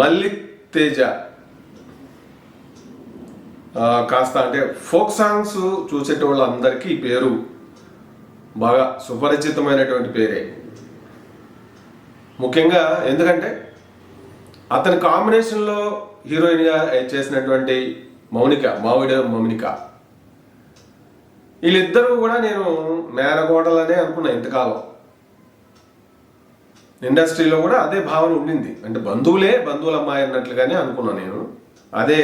మల్లిక్ తేజ కాస్త అంటే folk songs చూసేటోళ్ళ అందరికీ ఈ పేరు బాగా సుపరిచితమైనటువంటి పేరే. ముఖ్యంగా ఎందుకంటే అతని కాంబినేషన్లో హీరోయిన్గా చేసినటువంటి మావిడ మౌనిక, వీళ్ళిద్దరూ కూడా నేను మేనగోడలనే అనుకున్నా ఇంతకాలం. ఇండస్ట్రీలో కూడా అదే భావన ఉండింది, అంటే బంధువుల అమ్మాయి అన్నట్లుగానే అనుకున్నాను నేను. అదే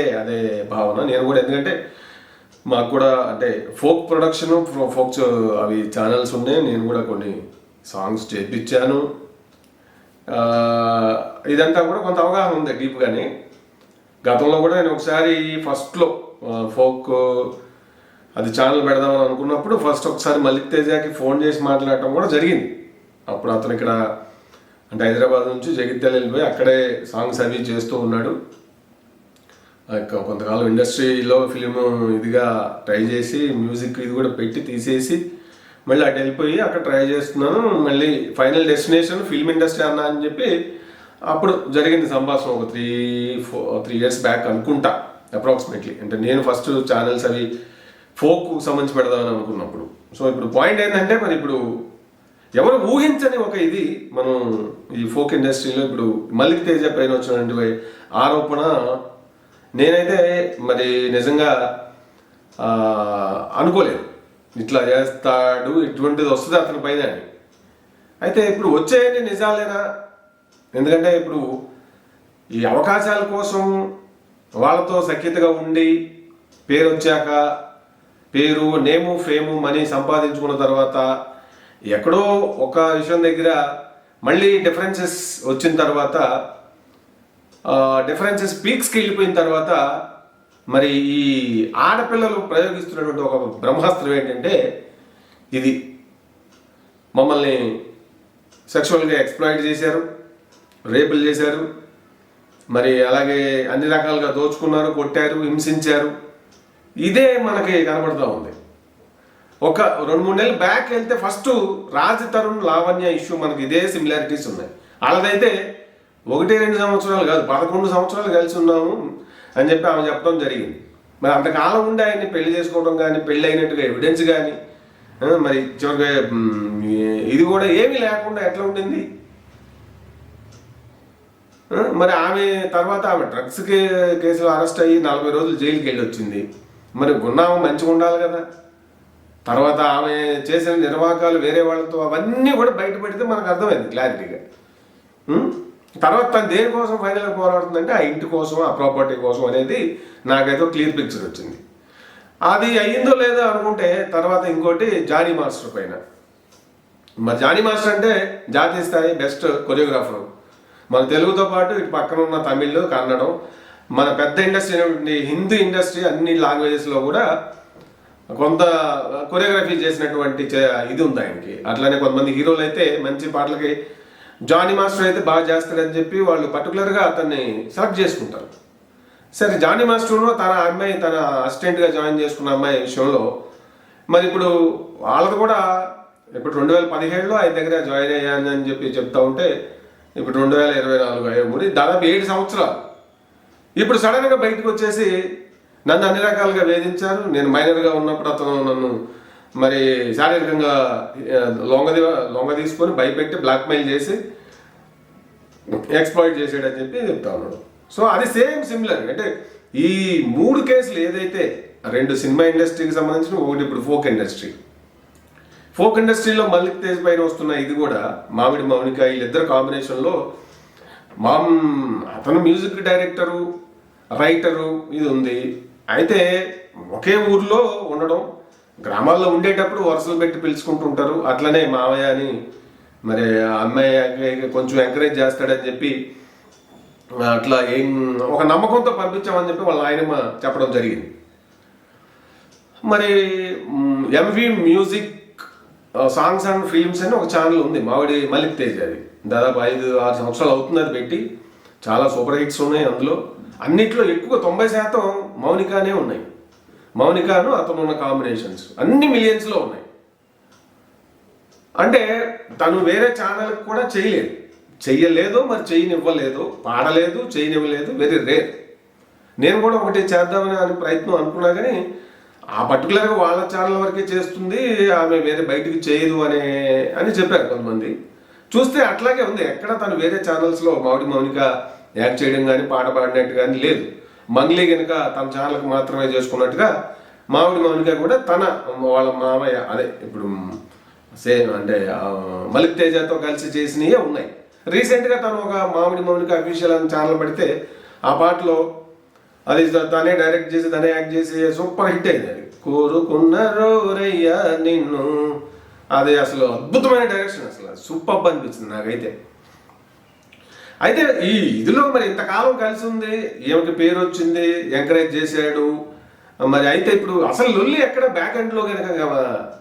భావన నేను కూడా. ఎందుకంటే మాకు కూడా అంటే ఫోక్ ప్రొడక్షన్, ఫోక్ అవి ఛానల్స్ ఉన్నాయి. నేను కూడా కొన్ని సాంగ్స్ చేయించాను. ఇదంతా కూడా కొంత అవగాహన ఉంది డీప్గానే. గతంలో కూడా నేను ఒకసారి ఫస్ట్లో ఫోక్ అది ఛానల్ పెడదామని అనుకున్నప్పుడు ఫస్ట్ ఒకసారి మల్లిక్ తేజకి ఫోన్ చేసి మాట్లాడటం కూడా జరిగింది. అప్పుడు అతను ఇక్కడ అంటే హైదరాబాద్ నుంచి జగిత్యాల వెళ్ళిపోయి అక్కడే సాంగ్స్ అవి చేస్తూ ఉన్నాడు. కొంతకాలం ఇండస్ట్రీలో ఫిలిం ఇదిగా ట్రై చేసి మ్యూజిక్ ఇది కూడా పెట్టి తీసేసి మళ్ళీ అటు వెళ్ళిపోయి అక్కడ ట్రై చేస్తున్నాను. మళ్ళీ ఫైనల్ డెస్టినేషన్ ఫిల్మ్ ఇండస్ట్రీ అన్నా అని చెప్పి అప్పుడు జరిగింది సంభాషణ. ఒక 3 years బ్యాక్ అనుకుంటా అప్రాక్సిమేట్లీ. అంటే నేను ఫస్ట్ ఛానల్స్ అవి ఫోక్ సంబంధించి పెడదామని అనుకున్నప్పుడు. సో ఇప్పుడు పాయింట్ ఏంటంటే మరి ఇప్పుడు ఎవరు ఊహించని ఒక ఇది మనం ఈ ఫోక్ ఇండస్ట్రీలో ఇప్పుడు మల్లిక్ తేజ పైన వచ్చినటువంటి ఆరోపణ నేనైతే మరి నిజంగా అనుకోలేదు ఇట్లా చేస్తాడు, ఇటువంటిది వస్తుంది అతని పైన అని. అయితే ఇప్పుడు వచ్చేయని నిజాలేనా? ఎందుకంటే ఇప్పుడు ఈ అవకాశాల కోసం వాళ్ళతో సఖ్యతగా ఉండి పేరు వచ్చాక పేరు, నేము, ఫేము, మనీ సంపాదించుకున్న తర్వాత ఎక్కడో ఒక విషయం దగ్గర మళ్ళీ డిఫరెన్సెస్ వచ్చిన తర్వాత, డిఫరెన్సెస్ పీక్స్కి వెళ్ళిపోయిన తర్వాత మరి ఈ ఆడపిల్లలు ప్రయోగిస్తున్నటువంటి ఒక బ్రహ్మాస్త్రం ఏంటంటే ఇది మమ్మల్ని సెక్షువల్గా ఎక్స్ప్లాయిట్ చేశారు, రేపులు చేశారు, మరి అలాగే అన్ని రకాలుగా దోచుకున్నారు, కొట్టారు, హింసించారు. ఇదే మనకి కనబడుతూ ఉంది. ఒక 2-3 నెలలు బ్యాక్ వెళ్తే ఫస్ట్ రాజ్ తరుణ్ లావణ్య ఇష్యూ మనకి ఇదే సిమిలారిటీస్ ఉన్నాయి. వాళ్ళదైతే 1-2 సంవత్సరాలు కాదు 11 సంవత్సరాలు కలిసి ఉన్నాము అని చెప్పి ఆమె చెప్పడం జరిగింది. మరి అంతకాలం ఉండి ఆయన్ని పెళ్లి చేసుకోవడం కానీ, పెళ్ళి అయినట్టుగా ఎవిడెన్స్ కానీ, మరి చివరికి ఇది కూడా ఏమీ లేకుండా ఎట్లా ఉండింది? మరి ఆమె తర్వాత ఆమె డ్రగ్స్ కేసులో అరెస్ట్ అయ్యి 40 రోజులు జైలుకి వెళ్ళి వచ్చింది. మరి గున్నామ మంచిగా ఉండాలి కదా. తర్వాత ఆమె చేసిన నిర్వాహకాలు వేరే వాళ్ళతో అవన్నీ కూడా బయట పెడితే మనకు అర్థమైంది క్లారిటీగా. తర్వాత తను దేనికోసం ఫైనల్గా పోరాడుతుందంటే ఆ ఇంటి కోసం, ఆ ప్రాపర్టీ కోసం అనేది నాకైతే క్లియర్ పిక్చర్ వచ్చింది. అది అయ్యిందో లేదో అనుకుంటే తర్వాత ఇంకోటి జానీ మాస్టర్ పైన. మరి జానీ మాస్టర్ అంటే జాతీయ స్థాయి బెస్ట్ కొరియోగ్రాఫర్. మన తెలుగుతో పాటు ఇటు పక్కన ఉన్న తమిళ్, కన్నడం, మన పెద్ద ఇండస్ట్రీ అయినటువంటి హిందీ ఇండస్ట్రీ అన్ని లాంగ్వేజెస్లో కూడా కొంత కొరియోగ్రఫీ చేసినటువంటి ఇది ఉంది ఆయనకి. అట్లానే కొంతమంది హీరోలు అయితే మంచి పాటలకి జానీ మాస్టర్ అయితే బాగా చేస్తాడని చెప్పి వాళ్ళు పర్టికులర్గా అతన్ని సెలెక్ట్ చేసుకుంటారు. సరే జానీ మాస్టర్ తన అసిస్టెంట్గా జాయిన్ చేసుకున్న అమ్మాయి విషయంలో మరి ఇప్పుడు వాళ్ళది కూడా ఇప్పుడు 2017లో ఆయన దగ్గర జాయిన్ అయ్యాను అని చెప్పి చెప్తా ఉంటే ఇప్పుడు 2024 అయ్యే దాదాపు 7 సంవత్సరాలు. ఇప్పుడు సడన్గా బయటకు వచ్చేసి నన్ను అన్ని రకాలుగా వేధించారు, నేను మైనర్గా ఉన్నప్పుడు అతను నన్ను మరి శారీరకంగా లొంగ తీసుకొని భయపెట్టి బ్లాక్మెయిల్ చేసి ఎక్స్ప్లాయిట్ చేసాడని చెప్పి చెప్తా ఉన్నాడు. సో అది సిమిలర్. అంటే ఈ 3 కేసులు ఏదైతే 2 సినిమా ఇండస్ట్రీకి సంబంధించిన, ఒకటి ఇప్పుడు ఫోక్ ఇండస్ట్రీలో మల్లిక్ తేజ్ పైన వస్తున్న ఇది కూడా మావిడి మౌనిక వీళ్ళిద్దరు కాంబినేషన్లో అతను మ్యూజిక్ డైరెక్టరు, రైటరు ఇది ఉంది. అయితే ఒకే ఊర్లో ఉండడం, గ్రామాల్లో ఉండేటప్పుడు వరుసలు పెట్టి పిలుచుకుంటూ ఉంటారు. అట్లనే మావయ్య అని మరి అమ్మాయి కొంచెం ఎంకరేజ్ చేస్తాడని చెప్పి అట్లా ఒక నమ్మకంతో పంపించామని చెప్పి వాళ్ళ ఆయన చెప్పడం జరిగింది. మరి MV music songs and films అని ఒక ఛానల్ ఉంది మావిడి మల్లిక్ తేజ్. అది దాదాపు 5-6 సంవత్సరాలు అవుతుంది అది పెట్టి. చాలా సూపర్ హిట్స్ ఉన్నాయి అందులో. అన్నిట్లో ఎక్కువ 90% మౌనికానే ఉన్నాయి. మౌనికాను అతను ఉన్న కాంబినేషన్స్ అన్ని మిలియన్స్లో ఉన్నాయి. అంటే తను వేరే ఛానల్కి కూడా చేయలేదు. చెయ్యలేదు, మరి చెయ్యనివ్వలేదు, పాడలేదు, చెయ్యనివ్వలేదు, వెరీ రేర్. నేను కూడా ఒకటి చేద్దామని ప్రయత్నం అనుకున్నా కానీ ఆ పర్టికులర్గా వాళ్ళ ఛానల్ వరకే చేస్తుంది, ఆమె వేరే బయటికి చేయదు అని చెప్పారు కొంతమంది. చూస్తే అట్లాగే ఉంది, ఎక్కడ తను వేరే ఛానల్స్లో మామిడి మౌనిక యాక్ట్ చేయడం కానీ పాట పాడినట్టు కానీ లేదు. మంగ్లీ కనుక తన ఛానల్కి మాత్రమే చేసుకున్నట్టుగా మామిడి మౌనిక కూడా వాళ్ళ మామయ్య అదే ఇప్పుడు సేమ్ అంటే మలిక్ తేజతో కలిసి చేసినవే ఉన్నాయి. రీసెంట్గా తను ఒక మామిడి మౌనిక అఫీషియల్ అని ఛానల్ పెడితే ఆ పాటలో అది తనే డైరెక్ట్ చేసి తనే యాక్ట్ చేసి సూపర్ హిట్ అయింది. అది కోరుకున్న రోరయ్యా నిన్ను, అది అసలు అద్భుతమైన డైరెక్షన్, అసలు సూపర్ అనిపించింది నాకైతే. అయితే ఈ ఇదిలో మరి ఇంతకాలం కలిసి ఉంది, ఏమిటి పేరు వచ్చింది, ఎంకరేజ్ చేశాడు మరి. అయితే ఇప్పుడు అసలు లొల్లి ఎక్కడ బ్యాక్ ఎండ్లో కనుక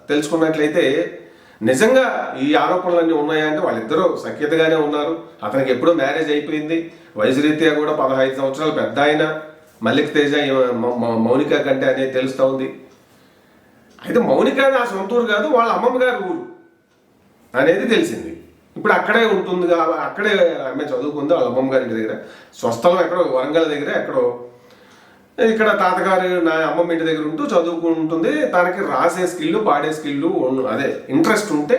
తెలుసుకున్నట్లయితే నిజంగా ఈ ఆరోపణలన్నీ ఉన్నాయా అంటే వాళ్ళిద్దరూ సఖ్యతగానే ఉన్నారు. అతనికి ఎప్పుడో మ్యారేజ్ అయిపోయింది, వయసు రీత్యా కూడా 15 సంవత్సరాలు పెద్ద ఆయన మల్లిక్ తేజ మౌనిక కంటే అనేది తెలుస్తూ ఉంది. అయితే మౌనిక నా సొంత ఊరు కాదు, వాళ్ళ అమ్మమ్మ గారి ఊరు అనేది తెలిసింది. ఇప్పుడు అక్కడే ఉంటుంది, అక్కడే ఆమె చదువుకుంది వాళ్ళ అమ్మమ్మ గారి ఇంటి దగ్గర. స్వస్థలం ఎక్కడో వరంగల్ దగ్గర ఎక్కడో, ఇక్కడ తాతగారు నా అమ్మమ్మ ఇంటి దగ్గర ఉంటూ చదువుకుంటుంది. తనకి రాసే స్కిల్, పాడే స్కిల్ అదే ఇంట్రెస్ట్ ఉంటే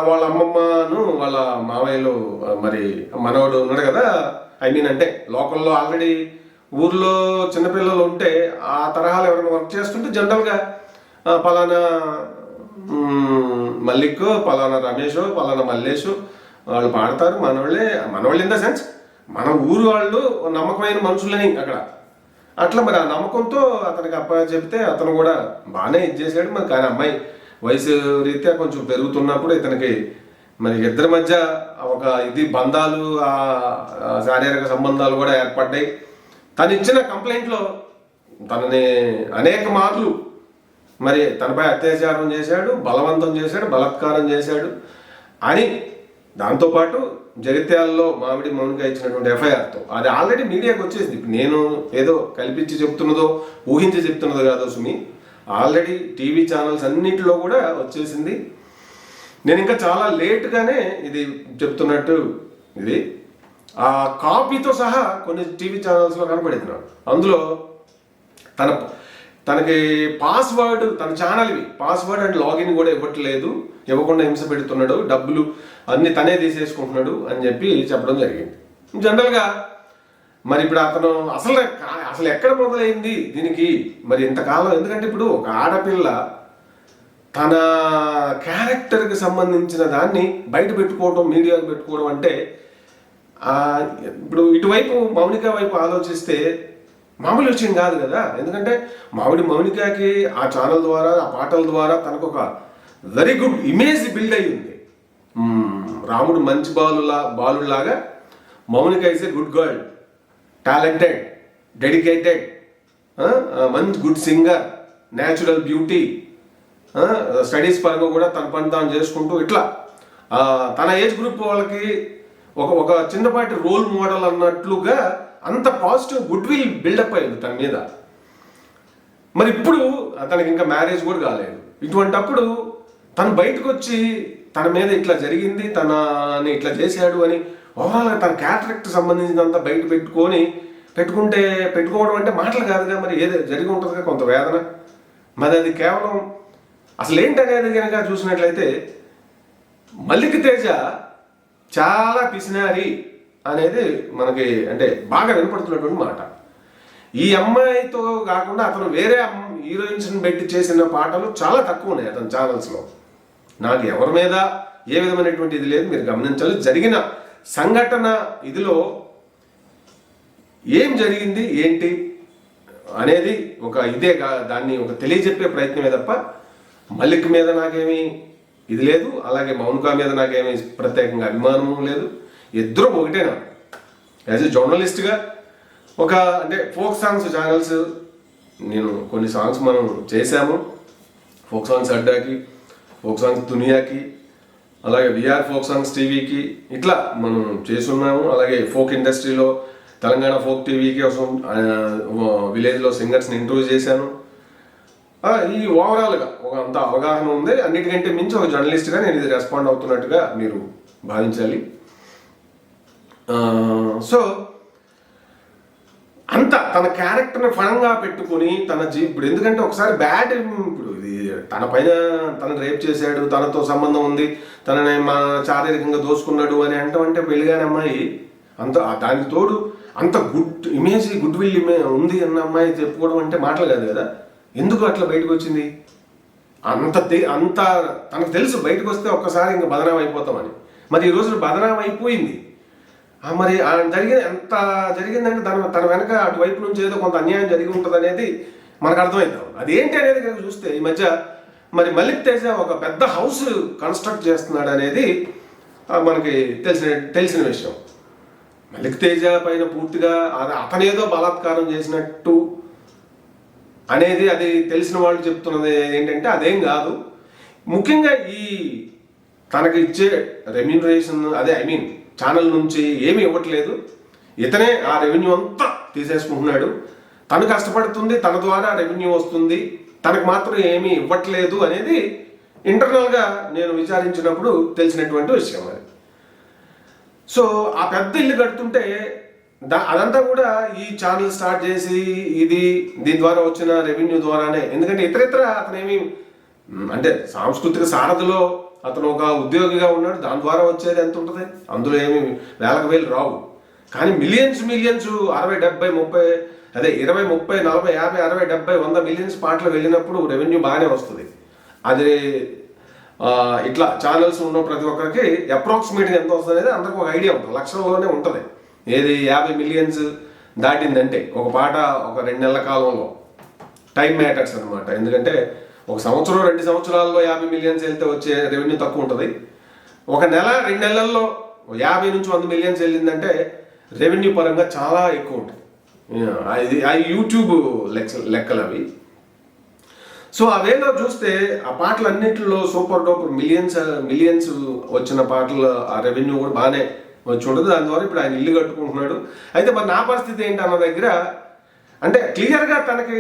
వాళ్ళ అమ్మమ్మను వాళ్ళ మామయ్యలు మరి మనవడు ఉన్నాడు కదా, అంటే లోకల్లో ఆల్రెడీ ఊర్లో చిన్నపిల్లలు ఉంటే ఆ తరహాలో ఎవరైనా వర్క్ చేస్తుంటే జనరల్గా పలానా మల్లిక్, పలానా రమేష్, పలానా మల్లేషు వాళ్ళు పాడతారు. మనవాళ్ళు ఇన్ ద సెన్స్ మన ఊరు వాళ్ళు నమ్మకమైన మనుషులని అక్కడ. అట్లా మరి ఆ నమ్మకంతో అతనికి చెప్తే అతను కూడా బాగానే ఇది చేశాడు. మరి కానీ అమ్మాయి వయసు రీత్యా కొంచెం పెరుగుతున్నప్పుడు ఇతనికి మరి ఇద్దరి మధ్య ఒక బంధాలు, శారీరక సంబంధాలు కూడా ఏర్పడ్డాయి. తను ఇచ్చిన కంప్లైంట్లో తనని అనేక మార్లు మరి తనపై అత్యాచారం చేశాడు, బలవంతం చేశాడు, బలాత్కారం చేశాడు అని. దాంతోపాటు జగిత్యాలలో మామిడి మౌనిక ఇచ్చినటువంటి ఎఫ్ఐఆర్తో అది ఆల్రెడీ మీడియాకి వచ్చేసింది. ఇప్పుడు నేను ఏదో కల్పించి చెప్తున్నదో ఊహించి చెప్తున్నదో కాదో సుమి, ఆల్రెడీ టీవీ ఛానల్స్ అన్నింటిలో కూడా వచ్చేసింది. నేను ఇంకా చాలా లేట్గానే ఇది చెప్తున్నట్టు ఇది ఆ కాపీతో సహా కొన్ని టీవీ ఛానల్స్లో కనపడింది నాకు. అందులో తనకి పాస్వర్డ్, తన ఛానల్వి పాస్వర్డ్ అండ్ లాగిన్ కూడా ఇవ్వట్లేదు, ఇవ్వకుండా హింస పెడుతున్నాడు, డబ్బులు అన్ని తనే తీసేసుకుంటున్నాడు అని చెప్పడం జరిగింది. జనరల్గా మరి ఇప్పుడు అతను అసలు ఎక్కడ మొదలైంది దీనికి మరి ఇంతకాలం? ఎందుకంటే ఇప్పుడు ఒక ఆడపిల్ల తన క్యారెక్టర్కి సంబంధించిన దాన్ని బయట పెట్టుకోవడం, మీడియాకు పెట్టుకోవడం అంటే ఇప్పుడు ఇటువైపు మౌనిక వైపు ఆలోచిస్తే మామూలు విషయం కాదు కదా. ఎందుకంటే మౌనికకి ఆ ఛానల్ ద్వారా, ఆ పాటల ద్వారా తనకు ఒక వెరీ గుడ్ ఇమేజ్ బిల్డ్ అయి ఉంది. రాముడు మంచి బాలులాగా, Mounika is a good girl, talented, dedicated, మంచి good singer, natural beauty, studies పరంగా కూడా తన పని తాను చేసుకుంటూ ఇట్లా తన ఏజ్ గ్రూప్ వాళ్ళకి ఒక చిన్నపాటి రోల్ మోడల్ అన్నట్లుగా అంత పాజిటివ్ గుడ్ విల్ బిల్డప్ అయ్యింది తన మీద. మరి ఇప్పుడు తనకి ఇంకా మ్యారేజ్ కూడా కాలేదు. ఇటువంటప్పుడు తను బయటకు వచ్చి తన మీద ఇట్లా జరిగింది, తనని ఇట్లా చేశాడు అని ఓవరాల్గా తన క్యారెక్టర్కి సంబంధించినంత బయట పెట్టుకోవడం అంటే మాటలు కాదుగా. మరి ఏదో జరిగి ఉంటుందిగా కొంత వేదన. మరి అది కేవలం అసలు ఏంటనేది కనుక చూసినట్లయితే మల్లిక్ తేజ చాలా పిసినారి అనేది మనకి అంటే బాగా వినపడుతున్నటువంటి మాట. ఈ అమ్మాయితో కాకుండా అతను వేరే హీరోయిన్స్ని పెట్టి చేసిన పాటలు చాలా తక్కువ ఉన్నాయి అతని ఛానల్స్లో. నాకు ఎవరి మీద ఏ విధమైనటువంటి ఇది లేదు, మీరు గమనించాలి. జరిగిన సంఘటన ఇదిలో ఏం జరిగింది ఏంటి అనేది దాన్ని ఒక తెలియజెప్పే ప్రయత్నమే తప్ప మల్లిక్ మీద నాకేమీ ఇది లేదు, అలాగే మౌనిక మీద నాకేమీ ప్రత్యేకంగా అభిమానం లేదు. ఇద్దరు ఒకటే. నాకు యాజ్ ఎ జర్నలిస్ట్గా అంటే ఫోక్ సాంగ్స్ ఛానల్స్ నేను కొన్ని సాంగ్స్ మనం చేశాము. ఫోక్ సాంగ్స్ అడ్డాకి, ఫోక్ సాంగ్స్ దునియాకి, అలాగే విఆర్ ఫోక్ సాంగ్స్ టీవీకి ఇట్లా మనం చేసున్నాము. అలాగే ఫోక్ ఇండస్ట్రీలో తెలంగాణ ఫోక్ టీవీకి విలేజ్లో సింగర్స్ని ఇంటర్వ్యూ చేశాను. ఈ ఓవరాల్గా అంత అవగాహన ఉంది. అన్నిటికంటే మించి ఒక జర్నలిస్ట్గా నేను ఇది రెస్పాండ్ అవుతున్నట్టుగా మీరు భావించాలి. సో అంత తన క్యారెక్టర్ని ఫలంగా పెట్టుకుని ఇప్పుడు ఎందుకంటే ఒకసారి బ్యాడ్, ఇప్పుడు ఇది తన పైన తను రేప్ చేశాడు, తనతో సంబంధం ఉంది, తనని శారీరకంగా దోసుకున్నాడు అని అంటే పెళ్ళిగాని అమ్మాయి అంత దానికి తోడు అంత గుడ్ ఇమేజ్, గుడ్ విల్ ఉంది అన్న అమ్మాయి చెప్పుకోవడం అంటే మాటలు కాదు కదా. ఎందుకు అట్లా బయటకు వచ్చింది? అంత తనకు తెలుసు బయటకు వస్తే ఒక్కసారి ఇంకా బదనాం అయిపోతామని. మరి ఈ రోజు బదనాం అయిపోయింది. మరి ఎంత జరిగిందంటే తన వెనక అటువైపు నుంచి ఏదో కొంత అన్యాయం జరిగి ఉంటుంది అనేది మనకు అర్థమవుతాం. అదేంటి అనేది కనుక చూస్తే ఈ మధ్య మరి మల్లిక్ తేజ ఒక పెద్ద హౌస్ కన్స్ట్రక్ట్ చేస్తున్నాడు అనేది మనకి తెలిసిన విషయం. మల్లిక్ తేజ పైన పూర్తిగా అతనేదో బలాత్కారం చేసినట్టు అనేది అది తెలిసిన వాళ్ళు చెప్తున్నది ఏంటంటే అదేం కాదు. ముఖ్యంగా ఈ తనకి ఇచ్చే రెమ్యూనరేషన్ ఛానల్ నుంచి ఏమీ ఇవ్వట్లేదు, ఇతనే ఆ రెవెన్యూ అంతా తీసేసుకుంటున్నాడు. తను కష్టపడుతుంది, తన ద్వారా రెవెన్యూ వస్తుంది, తనకు మాత్రం ఏమీ ఇవ్వట్లేదు అనేది ఇంటర్నల్గా నేను విచారించినప్పుడు తెలిసినటువంటి విషయం అది. సో ఆ పెద్ద ఇల్లు కడుతుంటే అదంతా కూడా ఈ ఛానల్ స్టార్ట్ చేసి దీని ద్వారా వచ్చిన రెవెన్యూ ద్వారానే. ఎందుకంటే ఇతరితర అతనేమి అంటే సాంస్కృతిక సారథిలో అతను ఒక ఉద్యోగిగా ఉన్నాడు, దాని ద్వారా వచ్చేది ఎంత ఉంటుంది? అందులో ఏమి వేలకు వేలు రావు. కానీ మిలియన్స్ 60, 70, 30 20, 30, 40, 50, 60, 70, 100 మిలియన్స్ పాటలు వెళ్ళినప్పుడు రెవెన్యూ బాగానే వస్తుంది. అది ఇట్లా ఛానల్స్ ఉన్న ప్రతి ఒక్కరికి అప్రాక్సిమేట్గా ఎంత వస్తుంది అనేది అందరికి ఒక ఐడియా ఉంటుంది, లక్షల్లోనే ఉంటుంది. ఏది 50 మిలియన్స్ దాటిందంటే ఒక పాట ఒక 2 నెలల కాలంలో టైం మ్యాటర్స్ అనమాట. ఎందుకంటే ఒక సంవత్సరం 2 సంవత్సరాల్లో 50 మిలియన్స్ వెళ్తే వచ్చే రెవెన్యూ తక్కువ ఉంటుంది. ఒక నెల 2 నెలల్లో 50 నుంచి 100 మిలియన్స్ వెళ్ళిందంటే రెవెన్యూ పరంగా చాలా ఎక్కువ ఉంటుంది. అది యూట్యూబ్ లెక్కలు అవి. సో అవేలో చూస్తే ఆ పాటలన్నింటిలో సూపర్ డూపర్ మిలియన్స్ వచ్చిన పాటలు ఆ రెవెన్యూ కూడా బాగానే వచ్చి ఉంటుంది. దాని ద్వారా ఇప్పుడు ఆయన ఇల్లు కట్టుకుంటున్నాడు. అయితే మరి నా పరిస్థితి ఏంటి అన్న దగ్గర అంటే క్లియర్గా తనకి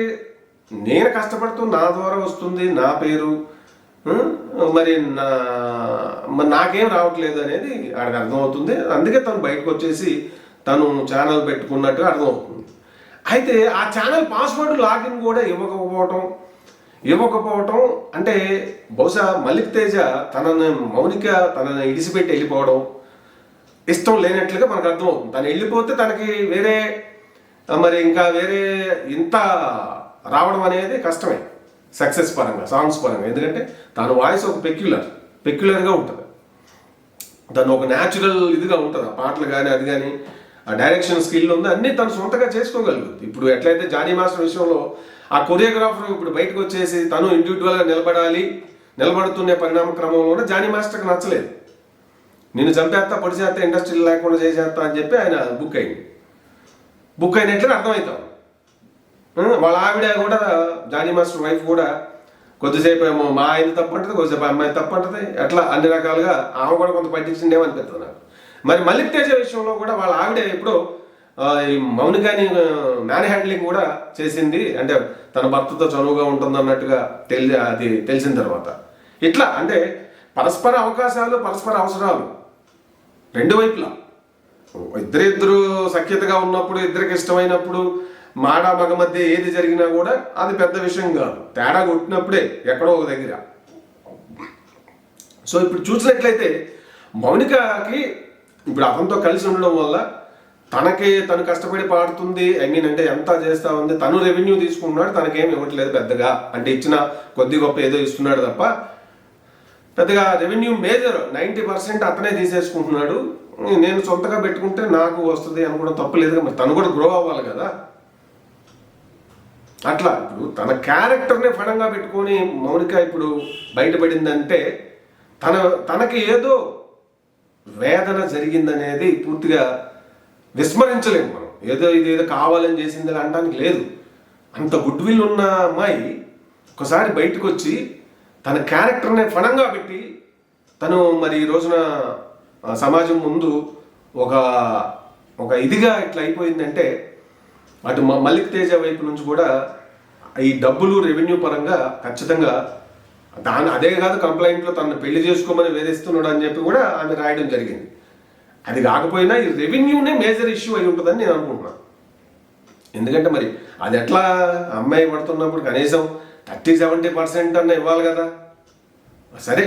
నేను కష్టపడుతూ నా ద్వారా వస్తుంది నా పేరు, మరి నాకేం రావట్లేదు అనేది ఆడికి అర్థమవుతుంది. అందుకే తను బయటకు వచ్చేసి తను ఛానల్ పెట్టుకున్నట్టుగా అర్థమవుతుంది. అయితే ఆ ఛానల్ పాస్వర్డ్ లాగిన్ కూడా ఇవ్వకపోవటం అంటే బహుశా మల్లిక్ తేజ తనని ఇడిసిపెట్టి వెళ్ళిపోవడం ఇష్టం లేనట్లుగా మనకు అర్థమవుతుంది. తను వెళ్ళిపోతే తనకి వేరే ఇంత రావడం అనేది కష్టమే సక్సెస్ పరంగా, సాంగ్స్ పరంగా. ఎందుకంటే తన వాయిస్ ఒక పెక్యులర్గా ఉంటుంది, తను ఒక న్యాచురల్ ఇదిగా ఉంటుంది. ఆ పాటలు కానీ అది కానీ ఆ డైరెక్షన్ స్కిల్ ఉంది, అన్నీ తను సొంతగా చేసుకోగలుగుతుంది. ఇప్పుడు ఎట్లయితే జానీ మాస్టర్ విషయంలో ఆ కొరియోగ్రాఫర్ ఇప్పుడు బయటకు వచ్చేసి తను ఇండివిజువల్గా నిలబడుతున్న పరిణామ క్రమంలోనే జానీ మాస్టర్కి నచ్చలేదు. నేను చంపేస్తా, పొడి చేస్తా, ఇండస్ట్రీలో లేకుండా చేసేస్తా అని చెప్పి ఆయన బుక్ అయినట్లుగా అర్థమవుతాం. వాళ్ళ ఆవిడ కూడా జానీ మాస్టర్ వైఫ్ కూడా కొద్దిసేపు ఏమో మా ఆయన తప్పంటది, కొద్దిసేపు అమ్మాయి తప్పంటది, అట్లా అన్ని రకాలుగా ఆమె కూడా కొంత పట్టించిందేమనిపిస్తుంది నాకు. మరి మల్లిక్ తేజ విషయంలో కూడా వాళ్ళ ఆవిడ ఎప్పుడో ఈ మౌనికాని మ్యాన్ హ్యాండ్లింగ్ కూడా చేసింది, అంటే తన భర్తతో చనువుగా ఉంటుంది అన్నట్టుగా అది తెలిసిన తర్వాత ఇట్లా అంటే పరస్పర అవకాశాలు, పరస్పర అవసరాలు రెండు వైపులా. ఇద్దరు సఖ్యతగా ఉన్నప్పుడు, ఇద్దరికి ఇష్టమైనప్పుడు మాట మగ మధ్య ఏది జరిగినా కూడా అది పెద్ద విషయం కాదు. తేడా కొట్టినప్పుడే ఎక్కడో ఒక దగ్గర. సో ఇప్పుడు చూసినట్లయితే మౌనికకి ఇప్పుడు అతనితో కలిసి ఉండడం వల్ల తను కష్టపడి పాడుతుంది, అంటే ఎంత చేస్తా ఉంది, తను రెవెన్యూ తీసుకుంటున్నాడు, తనకేమి ఇవ్వట్లేదు పెద్దగా. అంటే ఇచ్చిన కొద్ది గొప్ప ఏదో ఇస్తున్నాడు తప్ప పెద్దగా రెవెన్యూ మేజర్ 90% అతనే తీసేసుకుంటున్నాడు. నేను సొంతగా పెట్టుకుంటే నాకు వస్తుంది అనుకోవడం తప్పలేదు. మరి తను కూడా గ్రో అవ్వాలి కదా. అట్లా ఇప్పుడు తన క్యారెక్టర్ని ఫలంగా పెట్టుకొని మౌనిక ఇప్పుడు బయటపడిందంటే తనకి ఏదో వేదన జరిగిందనేది పూర్తిగా విస్మరించలేము మనం. ఇదేదో కావాలని చేసింది అనడానికి లేదు. అంత గుడ్ విల్ ఉన్న అమ్మాయి ఒకసారి బయటకు వచ్చి తన క్యారెక్టర్ని ఫలంగా పెట్టి తను మరి ఈ రోజున సమాజం ముందు ఒక ఇదిగా ఇట్లా అయిపోయిందంటే అటు మల్లిక్ తేజ వైపు నుంచి కూడా ఈ డబ్బులు రెవెన్యూ పరంగా ఖచ్చితంగా అదే కాదు, కంప్లైంట్లో తను పెళ్లి చేసుకోమని వేధిస్తున్నాడు అని చెప్పి కూడా ఆమె రాయడం జరిగింది. అది కాకపోయినా ఈ రెవెన్యూనే మేజర్ ఇష్యూ అయి ఉంటుందని నేను అనుకుంటున్నాను. ఎందుకంటే మరి అది ఎట్లా అమ్మాయి పడుతున్నప్పుడు కనీసం 30-70% అన్న ఇవ్వాలి కదా. సరే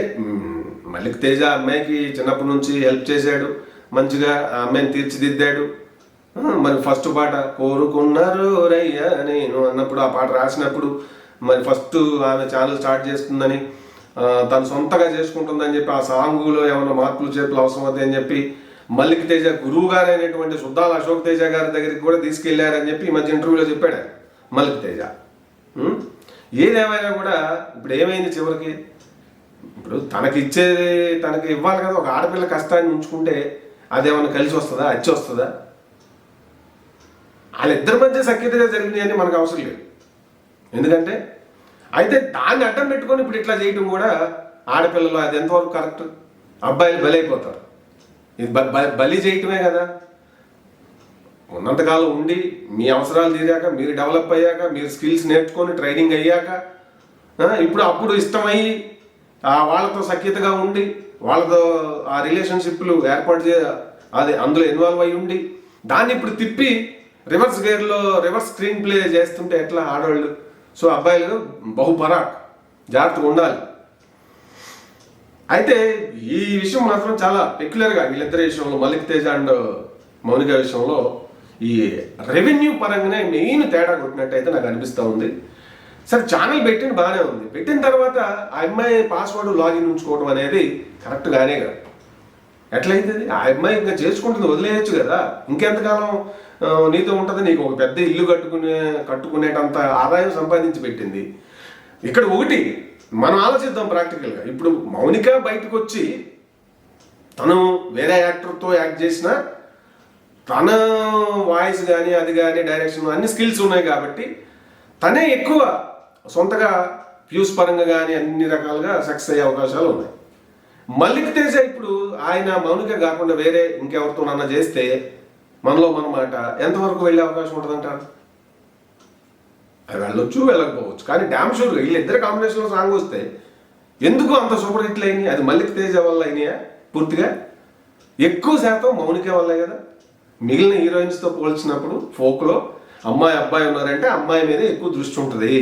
మల్లిక్ తేజ అమ్మాయికి చిన్నప్పటి నుంచి హెల్ప్ చేశాడు, మంచిగా ఆ అమ్మాయిని తీర్చిదిద్దాడు. మరి ఫస్ట్ పాట కోరుకున్నారు రయ్యా నేను అన్నప్పుడు, ఆ పాట రాసినప్పుడు మరి ఫస్ట్ ఆమె ఛానల్ స్టార్ట్ చేస్తుందని, తను సొంతగా చేసుకుంటుందని చెప్పి ఆ సాంగులో ఏమైనా మార్పులు చేర్పులు అవసరం అవుతాయి అని చెప్పి మల్లిక్ తేజ గురువు గారు అయినటువంటి సుద్దాల అశోక్ తేజ గారి దగ్గరికి కూడా తీసుకెళ్లారని చెప్పి ఈ మధ్య ఇంటర్వ్యూలో చెప్పాడు మల్లిక్ తేజ. ఏదేమైనా కూడా ఇప్పుడు ఏమైంది చివరికి, ఇప్పుడు తనకి ఇవ్వాలి కదా. ఒక ఆడపిల్ల కష్టాన్ని ఉంచుకుంటే అదేమన్నా కలిసి వస్తుందా, అచ్చి వస్తుందా? వాళ్ళిద్దరి మధ్య సఖ్యతగా జరిగింది అని మనకు అవసరం లేదు. ఎందుకంటే అయితే దాన్ని అడ్డం పెట్టుకొని ఇప్పుడు ఇట్లా చేయటం కూడా ఆడపిల్లలు అది ఎంతవరకు కరెక్ట్? అబ్బాయిలు బలైపోతారు. ఇది బలి చేయటమే కదా. ఉన్నంతకాలం ఉండి మీ అవసరాలు తీరాక, మీరు డెవలప్ అయ్యాక, మీరు స్కిల్స్ నేర్చుకొని ట్రైనింగ్ అయ్యాక, అప్పుడు ఇష్టమయ్యి వాళ్ళతో సఖ్యతగా ఉండి వాళ్ళతో ఆ రిలేషన్షిప్లు ఏర్పాటు అది అందులో ఇన్వాల్వ్ అయ్యి ఉండి దాన్ని ఇప్పుడు తిప్పి రివర్స్ గేర్లో రివర్స్ స్క్రీన్ ప్లే చేస్తుంటే ఎట్లా ఆడవాళ్ళు? సో అబ్బాయిలు బహుపరాక్, జాగ్రత్తగా ఉండాలి. అయితే ఈ విషయం మాత్రం చాలా పెక్యులర్గా వీళ్ళిద్దరి విషయంలో, మల్లిక్ తేజ అండ్ మౌనిక విషయంలో ఈ రెవెన్యూ పరంగానే మెయిన్ తేడా కొట్టినట్టయితే నాకు అనిపిస్తూ ఉంది. సరే ఛానల్ పెట్టిన బాగానే ఉంది, పెట్టిన తర్వాత ఆ అమ్మాయి పాస్వర్డ్ లాగిన్ ఉంచుకోవడం అనేది కరెక్ట్గానే కాదు. ఎట్లయితుంది? ఆ అమ్మాయి ఇంకా చేసుకుంటుంది, వదిలేయచ్చు కదా. ఇంకెంతకాలం నీతో ఉంటుంది? నీకు ఒక పెద్ద ఇల్లు కట్టుకునేటంత ఆదాయం సంపాదించి పెట్టింది. ఇక్కడ ఒకటి మనం ఆలోచిద్దాం ప్రాక్టికల్గా. ఇప్పుడు మౌనిక బయటకు వచ్చి తను వేరే యాక్టర్తో యాక్ట్ చేసినా తన వాయిస్ కానీ అది కానీ డైరెక్షన్ అన్ని స్కిల్స్ ఉన్నాయి కాబట్టి తనే ఎక్కువ సొంతగా వ్యూస్ పరంగా కానీ అన్ని రకాలుగా సక్సెస్ అయ్యే అవకాశాలు ఉన్నాయి. మల్లిక్ తేజ ఇప్పుడు ఆయన మౌనిక కాకుండా వేరే ఇంకెవరితోనన్నా చేస్తే మనలో మన మాట ఎంతవరకు వెళ్ళే అవకాశం ఉంటుందంటారు? అది వెళ్ళొచ్చు, వెళ్ళకపోవచ్చు. కానీ డ్యామ్ షూర్గా వీళ్ళిద్దరు కాంబినేషన్లో సాంగ్ వస్తే ఎందుకు అంత సూపర్ హిట్లు అయినాయి? అది మల్లిక్ తేజ వల్ల అయినాయా? పూర్తిగా ఎక్కువ శాతం మౌనిక వల్లే కదా. మిగిలిన హీరోయిన్స్తో పోల్చినప్పుడు ఫోక్లో అమ్మాయి అబ్బాయి ఉన్నారంటే అమ్మాయి మీద ఎక్కువ దృష్టి ఉంటుంది.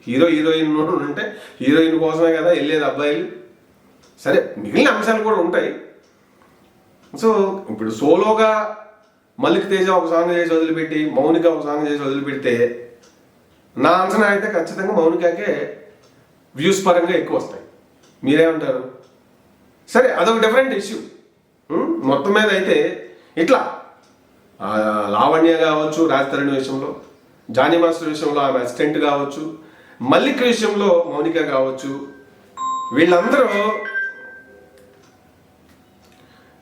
హీరోయిన్ అంటే హీరోయిన్ కోసమే కదా వెళ్ళేది అబ్బాయిలు. సరే మిగిలిన అంశాలు కూడా ఉంటాయి. సో ఇప్పుడు సోలోగా మల్లిక్ తేజ ఒక సాంగ్ చేసి వదిలిపెట్టి మౌనిక ఒక సాంగ్ చేసి వదిలిపెడితే నా అంచనా అయితే ఖచ్చితంగా మౌనికకే వ్యూస్ పరంగా ఎక్కువ వస్తాయి. మీరేమంటారు? సరే అదొక డిఫరెంట్ ఇష్యూ. మొత్తం మీద అయితే ఇట్లా లావణ్య కావచ్చు రాజతరణి విషయంలో, జానీ మాస్టర్ విషయంలో ఆమె అసిస్టెంట్ కావచ్చు, మల్లిక్ విషయంలో మౌనిక కావచ్చు, వీళ్ళందరూ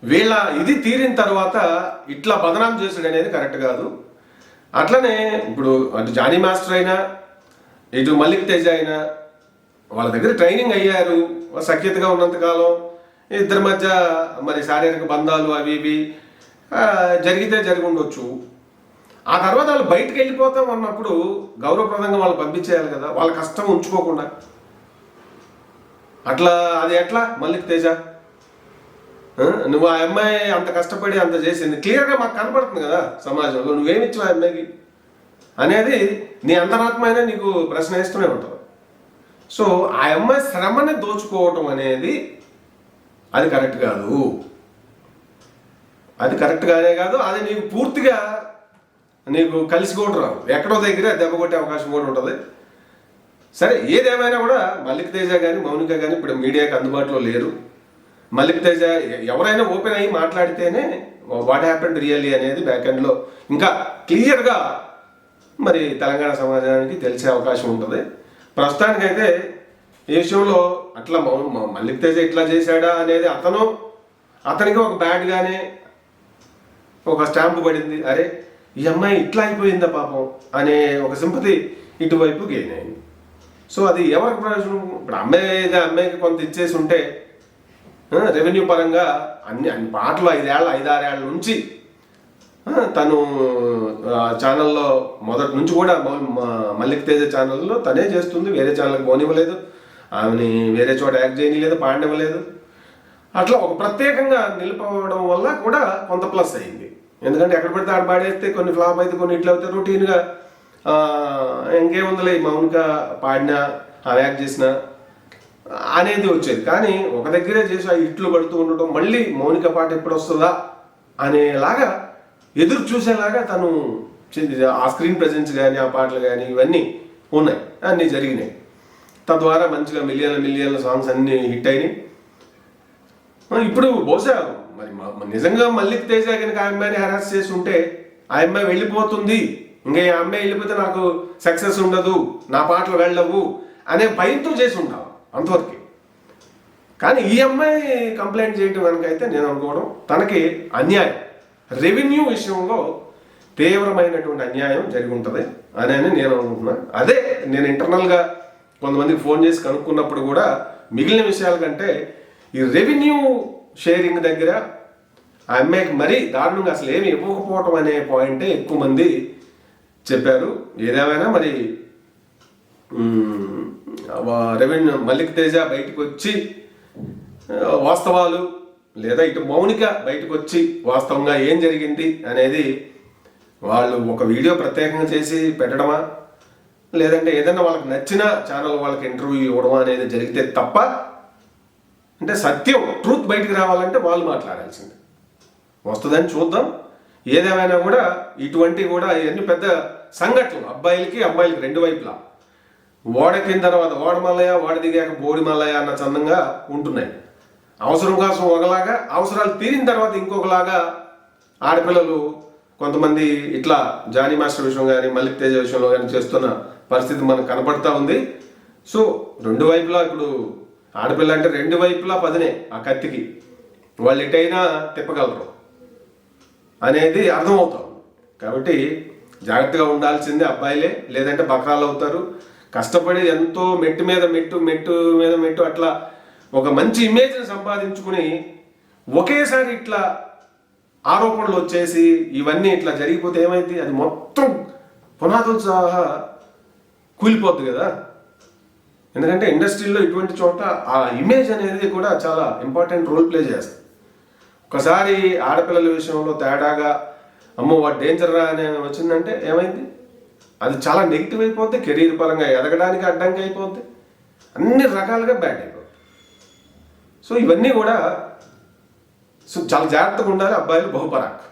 వీళ్ళ ఇది తీరిన తర్వాత ఇట్లా బదనాం చేసుడు అనేది కరెక్ట్ కాదు. అట్లనే ఇప్పుడు అటు జానీ మాస్టర్ అయినా ఇటు మల్లిక్ తేజ అయినా వాళ్ళ దగ్గర ట్రైనింగ్ అయ్యారు, సఖ్యతగా ఉన్నంతకాలం ఇద్దరి మధ్య మరి శారీరక బంధాలు అవి ఇవి జరిగితే జరిగి ఉండొచ్చు. ఆ తర్వాత వాళ్ళు బయటకు వెళ్ళిపోతాం అన్నప్పుడు గౌరవప్రదంగా వాళ్ళు పంపించేయాలి కదా, వాళ్ళ కష్టం ఉంచుకోకుండా. అట్లా అది ఎట్లా మల్లిక్ తేజ? నువ్వు ఆ అమ్మాయి అంత కష్టపడి అంత చేసింది క్లియర్గా మాకు కనపడుతుంది కదా సమాజంలో, నువ్వేమిచ్చావు ఆ అమ్మాయికి అనేది నీ అంతరాత్మ అయినా నీకు ప్రశ్న వేస్తూనే ఉంటావు. సో ఆ అమ్మాయి శ్రమని దోచుకోవటం అనేది అది కరెక్ట్ కాదు. అది కరెక్ట్గానే కాదు, అది నీకు పూర్తిగా నీకు కలిసి కూడా రాదు. ఎక్కడో దగ్గర దెబ్బ కొట్టే అవకాశం కూడా ఉంటుంది. సరే ఏదేమైనా కూడా మల్లిక్ తేజ కానీ మౌనిక కానీ ఇప్పుడు మీడియాకి అందుబాటులో లేరు. మల్లిక్ తేజ ఎవరైనా ఓపెన్ అయ్యి మాట్లాడితేనే వాట్ హ్యాపెండ్ రియల్లీ అనేది బ్యాక్ ఎండ్లో ఇంకా క్లియర్గా మరి తెలంగాణ సమాజానికి తెలిసే అవకాశం ఉంటుంది. ప్రస్తుతానికైతే ఈ విషయంలో అట్లా మల్లిక్ తేజ ఇట్లా చేశాడా అనేది అతనికి ఒక బ్యాడ్గానే ఒక స్టాంపు పడింది. అరే ఈ అమ్మాయి ఇట్లా అయిపోయిందా పాపం అనే ఒక సింపతి ఇటువైపు గెయిన్ అయింది. సో అది ఎవరికి ప్రయోజనం? ఇప్పుడు అమ్మాయికి కొంత ఇచ్చేసి ఉంటే రెవెన్యూ పరంగా అన్ని పాటలు 5-6 ఏళ్ళ నుంచి తను ఛానల్లో మొదటి నుంచి కూడా మల్లిక్ తేజ ఛానల్లో తనే చేస్తుంది, వేరే ఛానల్కి పోనివ్వలేదు, ఆమెని వేరే చోట యాక్ట్ చేయనివ్వలేదు, పాడనివ్వలేదు. అట్లా ఒక ప్రత్యేకంగా నిలిపోవడం వల్ల కూడా కొంత ప్లస్ అయింది. ఎందుకంటే ఎక్కడ పడితే ఆడ పాడేస్తే కొన్ని ఫ్లాప్ అయితే కొన్ని ఇట్లా అవుతాయి రొటీన్గా. ఇంకేముందిలే మౌనిక పాడినా ఆమె యాక్ట్ చేసిన అనేది వచ్చేది. కానీ ఒక దగ్గరే చేసి ఆ ఇట్లు పడుతూ ఉండటం, మళ్ళీ మౌనిక పాట ఎప్పుడు వస్తుందా అనేలాగా ఎదురు చూసేలాగా తను ఆ స్క్రీన్ ప్రెజెన్స్ కానీ ఆ పాటలు కానీ ఇవన్నీ ఉన్నాయి, అన్నీ జరిగినాయి. తద్వారా మంచిగా మిలియన్ల సాంగ్స్ అన్నీ హిట్ అయినాయి. ఇప్పుడు బహుశా మరి నిజంగా మల్లిక్ తేజ కనుక ఆ అమ్మాయిని హెరాస్ చేసి ఉంటే ఆ అమ్మాయి వెళ్ళిపోతుంది, ఇంకా ఆ అమ్మాయి వెళ్ళిపోతే నాకు సక్సెస్ ఉండదు, నా పాటలు వెళ్ళవు అనే భయంతో చేసి ఉంటాం అంతవరకు. కానీ ఈ అమ్మాయి కంప్లైంట్ చేయడం కనుకైతే నేను అనుకోవడం తనకి అన్యాయం, రెవెన్యూ విషయంలో తీవ్రమైనటువంటి అన్యాయం జరిగి ఉంటుంది అని నేను అనుకుంటున్నాను. అదే నేను ఇంటర్నల్గా కొంతమందికి ఫోన్ చేసి కనుక్కున్నప్పుడు కూడా మిగిలిన విషయాల కంటే ఈ రెవెన్యూ షేరింగ్ దగ్గర ఆ అమ్మాయికి మరీ దారుణంగా అసలు ఏమి ఇవ్వకపోవటం అనే పాయింటే ఎక్కువ మంది చెప్పారు. ఏదేమైనా మరి రెవెన్యూ మల్లిక్ తేజ బయటకు వచ్చి వాస్తవాలు, లేదా ఇటు మౌనిక బయటకు వచ్చి వాస్తవంగా ఏం జరిగింది అనేది వాళ్ళు ఒక వీడియో ప్రత్యేకంగా చేసి పెట్టడమా, లేదంటే ఏదైనా వాళ్ళకి నచ్చిన ఛానల్ వాళ్ళకి ఇంటర్వ్యూ ఇవ్వడమా అనేది జరిగితే తప్ప, అంటే సత్యం ట్రూత్ బయటికి రావాలంటే వాళ్ళు మాట్లాడాల్సింది. వస్తుందని చూద్దాం. ఏదేమైనా కూడా ఇటువంటి కూడా ఇవన్నీ పెద్ద సంఘటనలు అబ్బాయిలకి అమ్మాయిలకి రెండు వైపులా. ఓడెక్కిన తర్వాత ఓడ మల్లయ్య, ఓడ దిగాక బోడి మల్లయ్య అన్న చందంగా ఉంటున్నాయి. అవసరం కోసం ఒకలాగా, అవసరాలు తీరిన తర్వాత ఇంకొకలాగా ఆడపిల్లలు కొంతమంది ఇట్లా జానీ మాస్టర్ విషయం కానీ మల్లిక్ తేజ విషయంలో కానీ చేస్తున్న పరిస్థితి మనకు కనపడతా ఉంది. సో రెండు వైపులా ఇప్పుడు ఆడపిల్ల అంటే రెండు వైపులా పదినే ఆ కత్తికి, వాళ్ళు ఎటైనా తిప్పగలరు అనేది అర్థమవుతాం. కాబట్టి జాగ్రత్తగా ఉండాల్సిందే అబ్బాయిలే, లేదంటే బకరాలు అవుతారు. కష్టపడి ఎంతో మెట్టు మీద మెట్టు అట్లా ఒక మంచి ఇమేజ్ని సంపాదించుకుని ఒకేసారి ఇట్లా ఆరోపణలు వచ్చేసి ఇవన్నీ ఇట్లా జరిగిపోతే ఏమైంది, అది మొత్తం పునాదులు సహా కూలిపోద్ది కదా. ఎందుకంటే ఇండస్ట్రీలో ఇటువంటి చోట ఆ ఇమేజ్ అనేది కూడా చాలా ఇంపార్టెంట్ రోల్ ప్లే చేస్తుంది. ఒకసారి ఆడపిల్లల విషయంలో తేడాగా అమ్మో వాడు డేంజర్ రా అని వచ్చిందంటే ఏమైంది, అది చాలా నెగిటివ్ అయిపోద్ది, కెరీర్ పరంగా ఎదగడానికి అడ్డంకి అయిపోద్ది, అన్ని రకాలుగా బ్యాడ్ అయిపోద్ది. సో ఇవన్నీ కూడా చాలా జాగ్రత్తగా ఉండాలి అబ్బాయిలు బహుపరాక్.